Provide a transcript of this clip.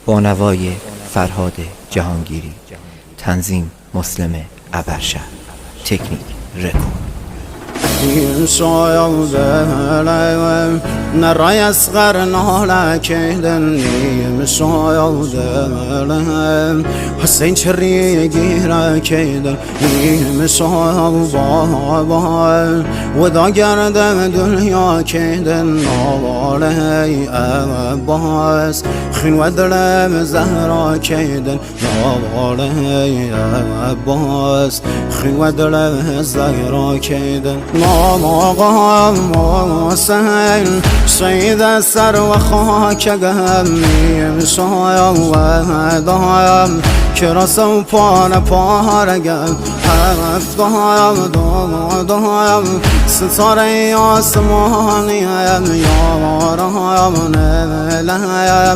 با نوای فرهاد جهانگیری. تنظیم مسلم ابرشهر. تکنیک رکورد. نرای اصغر نالکیدن مسایدن حسین چری گیره کیدن مسایب و دا گردم دنیا کیدن نواله عباس خنو دلم زهرا کیدن نواله عباس خنو دلم زهرا کیدن آقا حسین سید سر و خاک گم سایم و دایم که رسم پان پارگم هفتایم دایم ستاره آسمانیم یارایم نلایم